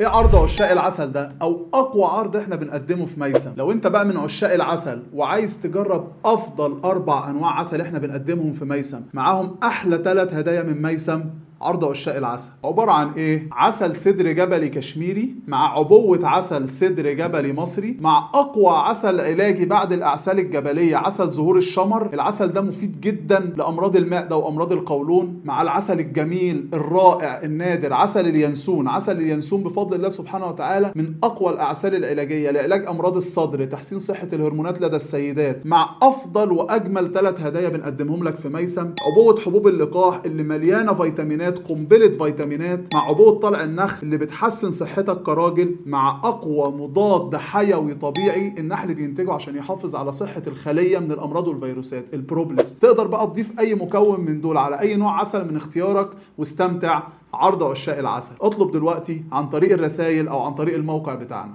ايه عرض عشاق العسل ده او اقوى عرض احنا بنقدمه في ميسم؟ لو انت بقى من عشاق العسل وعايز تجرب افضل 4 انواع عسل احنا بنقدمهم في ميسم معاهم احلى 3 هدايا من ميسم. عرض عشاق العسل عبارة عن ايه؟ عسل سدر جبلي كشميري مع عبوة عسل سدر جبلي مصري مع اقوى عسل علاجي بعد الاعسال الجبلية عسل زهور الشمر. العسل ده مفيد جدا لامراض المعدة وامراض القولون، مع العسل الجميل الرائع النادر عسل اليانسون. عسل اليانسون بفضل الله سبحانه وتعالى من اقوى الاعسال العلاجية لعلاج امراض الصدر، تحسين صحة الهرمونات لدى السيدات، مع افضل واجمل 3 هدايا بنقدمهم لك في ميسم. عبوة حبوب اللقاح اللي مليانة فيتامينات، قنبلة فيتامينات، مع عبوة طلع النخل اللي بتحسن صحتك كراجل، مع اقوى مضاد حيوي طبيعي النحل بينتجه عشان يحافظ على صحة الخلية من الامراض والفيروسات، البروبلس. تقدر بقى تضيف اي مكون من دول على اي نوع عسل من اختيارك واستمتع. عرض عشاق العسل اطلب دلوقتي عن طريق الرسائل او عن طريق الموقع بتاعنا.